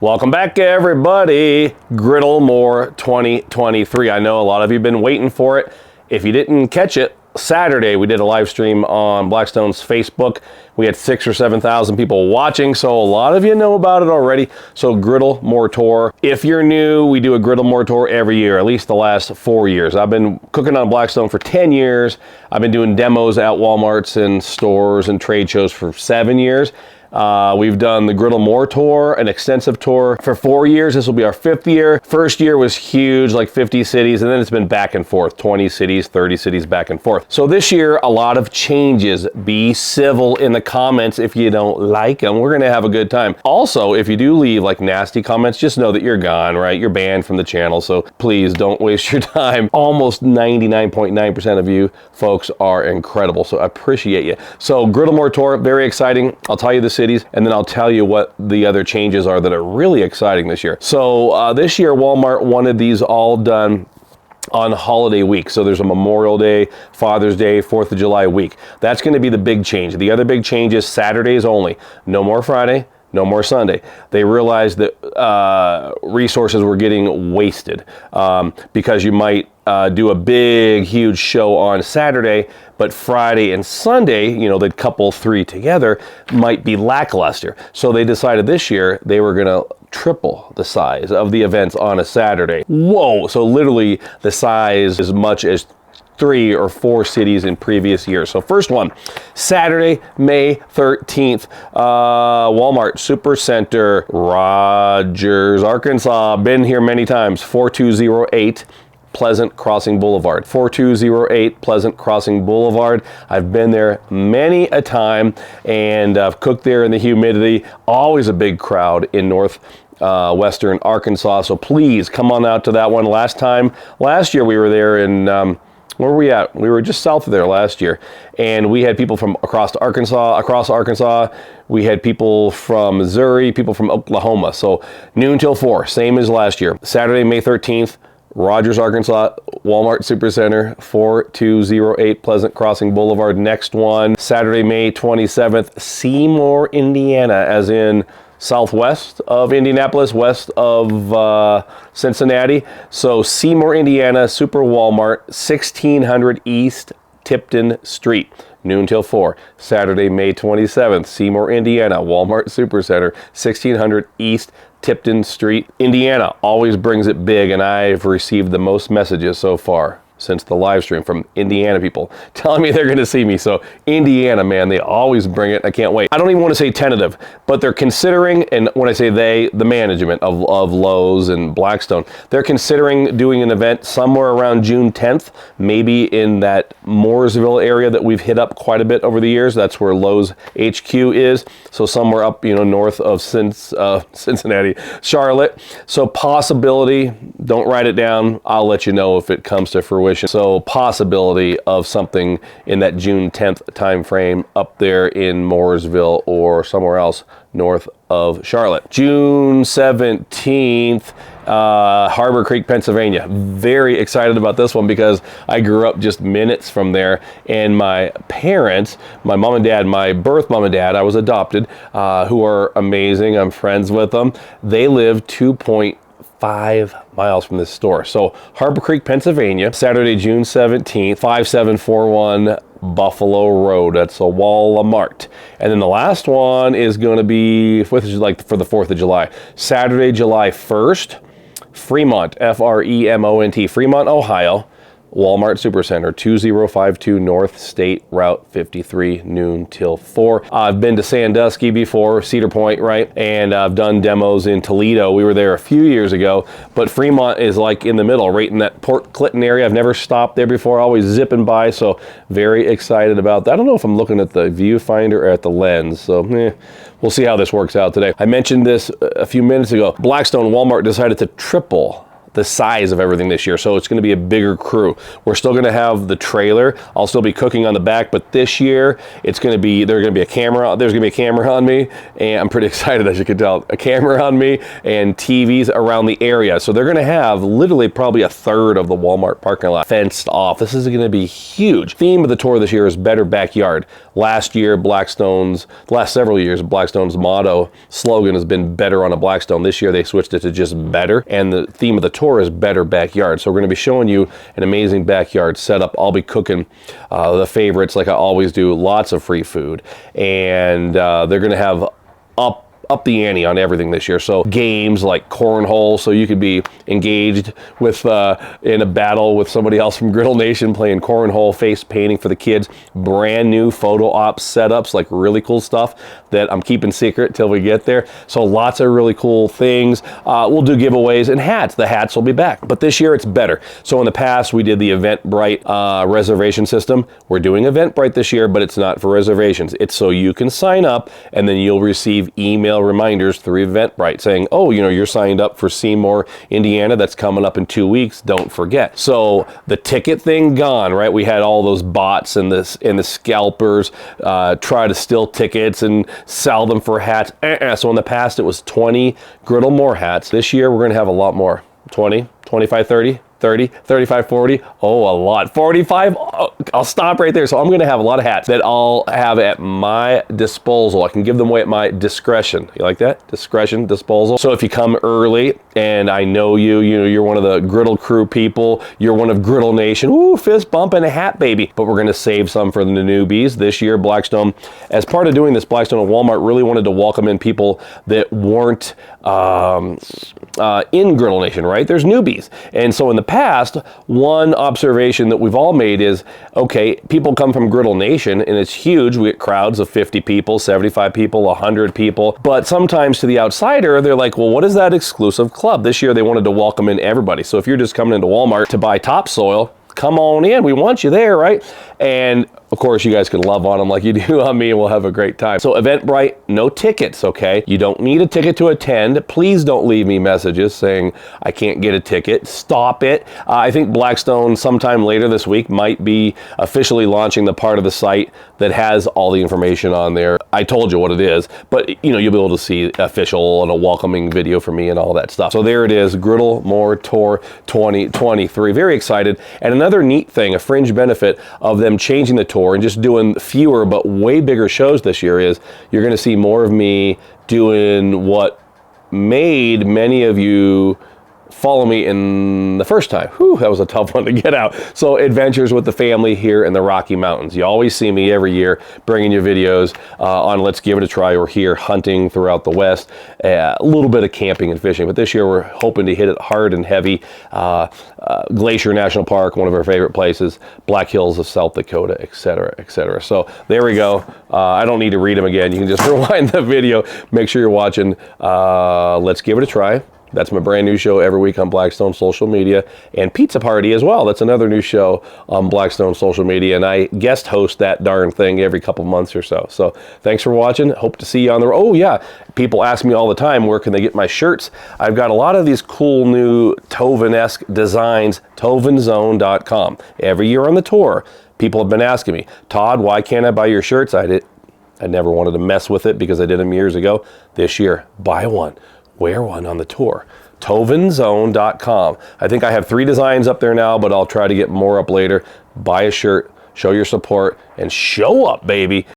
Welcome back, everybody. Griddle More 2023. I know a lot of you have been waiting for it. If you didn't catch it, Saturday we did a live stream on Blackstone's Facebook. We had 6,000 or 7,000 people watching, so a lot of you know about it already. So Griddle More Tour. If you're new, we do a Griddle More Tour every year, at least the last 4 years. I've been cooking on Blackstone for 10 years. I've been doing demos at Walmarts and stores and trade shows for 7 years. We've done the Griddle More Tour, an extensive tour for 4 years. This will be our 5th year. First year was huge, like 50 cities, and then it's been back and forth, 20 cities, 30 cities, back and forth. So this year, a lot of changes. Be civil in the comments if you don't like them. We're gonna have a good time. Also, if you do leave like nasty comments, just know that you're gone, right? You're banned from the channel, so please don't waste your time. Almost 99.9% of you folks are incredible, so I appreciate you. So Griddle More Tour, very exciting. I'll tell you the cities, and then I'll tell you what the other changes are that are really exciting this year. So this year, Walmart wanted these all done on holiday week. So there's a Memorial Day, Father's Day, 4th of July week. That's going to be the big change. The other big change is Saturdays only. No more Friday, no more Sunday. They realized that resources were getting wasted because you might do a big, huge show on Saturday, but Friday and Sunday, you know, the couple three together might be lackluster. So they decided this year they were gonna triple the size of the events on a Saturday. Whoa, so literally the size as much as 3 or 4 cities in previous years. So first one, Saturday, May 13th, Walmart Supercenter, Rogers, Arkansas. Been here many times, 4208 Pleasant Crossing Boulevard. 4208 Pleasant Crossing Boulevard. I've been there many a time, and I've cooked there in the humidity. Always a big crowd in northwestern Arkansas, so please come on out to that one. Last year we were there in where were we at? We were just south of there last year, and we had people from across Arkansas. We had people from Missouri, people from Oklahoma. So noon till 4, same as last year. Saturday, May 13th, Rogers, Arkansas, Walmart Supercenter, 4208 Pleasant Crossing Boulevard. Next one, Saturday, May 27th, Seymour, Indiana, as in southwest of Indianapolis, west of Cincinnati. So Seymour, Indiana, Super Walmart, 1600 East Tipton Street. Noon till 4. Saturday, May 27th, Seymour, Indiana, Walmart Supercenter, 1600 East Tipton Street, Indiana. Always brings it big, and I've received the most messages so far since the live stream from Indiana people telling me they're going to see me. So Indiana, man, they always bring it. I can't wait. I don't even want to say tentative, but they're considering, and when I say they, the management of Lowe's and Blackstone, they're considering doing an event somewhere around June 10th, maybe in that Mooresville area that we've hit up quite a bit over the years. That's where Lowe's HQ is. So somewhere up, you know, north of Cincinnati, Charlotte. So possibility, don't write it down. I'll let you know if it comes to fruition. So possibility of something in that June 10th time frame up there in Mooresville or somewhere else north of Charlotte. June 17th, Harborcreek, Pennsylvania. Very excited about this one because I grew up just minutes from there, and my parents, my mom and dad, my birth mom and dad, I was adopted, who are amazing. I'm friends with them. They live 2.5 miles from this store. So Harborcreek, Pennsylvania, Saturday, June 17th, 5741 Buffalo Road. That's a Walmart. And then the last one is going to be for the 4th of July. Saturday, July 1st, Fremont, Fremont, Fremont, Ohio. Walmart Supercenter, 2052 North State Route 53, noon till 4. I've been to Sandusky before, Cedar Point, right? And I've done demos in Toledo. We were there a few years ago, but Fremont is like in the middle, right in that Port Clinton area. I've never stopped there before, always zipping by, so very excited about that. I don't know if I'm looking at the viewfinder or at the lens, so we'll see how this works out today. I mentioned this a few minutes ago. Blackstone Walmart decided to triple the size of everything this year, so it's going to be a bigger crew. We're still going to have the trailer. I'll still be cooking on the back, but this year it's going to be, there's going to be a camera on me, and I'm pretty excited, as you can tell, a camera on me and TVs around the area. So they're going to have literally probably a third of the Walmart parking lot fenced off. This is going to be huge. Theme of the tour this year is better backyard. last several years, Blackstone's slogan has been better on a Blackstone. This year they switched it to just better, and the theme of the tour is better backyard. So we're going to be showing you an amazing backyard setup. I'll be cooking the favorites like I always do, lots of free food, and they're going to have up the ante on everything this year. So games like cornhole, so you could be engaged with in a battle with somebody else from Griddle Nation playing cornhole, face painting for the kids, brand new photo ops setups, like really cool stuff that I'm keeping secret till we get there. So lots of really cool things. We'll do giveaways and hats. The hats will be back, but this year it's better. So in the past we did the Eventbrite reservation system. We're doing Eventbrite this year, but it's not for reservations. It's so you can sign up and then you'll receive email reminders through Eventbrite saying, oh, you're signed up for Seymour, Indiana. That's coming up in 2 weeks. Don't forget. So the ticket thing gone, right? We had all those bots and the scalpers try to steal tickets and sell them for hats. So in the past it was 20 Griddle More hats. This year we're going to have a lot more. 20, 25, 30. 30, 35, 40, oh, a lot. 45, oh, I'll stop right there. So I'm gonna have a lot of hats that I'll have at my disposal. I can give them away at my discretion. You like that? Discretion, disposal. So if you come early and I know you're one of the Griddle crew people, you're one of Griddle Nation, ooh, fist bump and a hat, baby. But we're gonna save some for the newbies. This year, Blackstone, as part of doing this, Blackstone and Walmart really wanted to welcome in people that weren't in Griddle Nation, right? There's newbies. And so in the past, one observation that we've all made is, okay, people come from Griddle Nation and it's huge. We get crowds of 50 people, 75 people, 100 people. But sometimes to the outsider, they're like, well, what is that exclusive club? This year they wanted to welcome in everybody. So if you're just coming into Walmart to buy topsoil, come on in, we want you there, right? And of course, you guys can love on them like you do on me, and we'll have a great time. So Eventbrite, no tickets, okay? You don't need a ticket to attend. Please don't leave me messages saying I can't get a ticket. Stop it. I think Blackstone sometime later this week might be officially launching the part of the site that has all the information on there. I told you what it is, but you'll be able to see official and a welcoming video for me and all that stuff. So there it is, Griddle More Tour 2023. Very excited. And another neat thing, a fringe benefit of them changing the tour and just doing fewer but way bigger shows this year is you're going to see more of me doing what made many of you follow me in the first time. Whew, that was a tough one to get out. So adventures with the family here in the Rocky Mountains. You always see me every year bringing you videos on Let's Give It a Try. We're here hunting throughout the West, a little bit of camping and fishing, but this year we're hoping to hit it hard and heavy. Glacier National Park, one of our favorite places, Black Hills of South Dakota, etc., etc. So there we go. I don't need to read them again. You can just rewind the video. Make sure you're watching Let's Give It a Try. That's my brand new show every week on Blackstone social media, and Pizza Party as well. That's another new show on Blackstone social media, and I guest host that darn thing every couple months or so. So thanks for watching. Hope to see you on the road. Oh yeah, people ask me all the time, where can they get my shirts? I've got a lot of these cool new Toven-esque designs, tovenzone.com. Every year on the tour, people have been asking me, Todd, why can't I buy your shirts? I never wanted to mess with it because I did them years ago. This year, buy one. Wear one on the tour. Tovenzone.com. I think I have 3 designs up there now, but I'll try to get more up later. Buy a shirt, show your support, and show up, baby.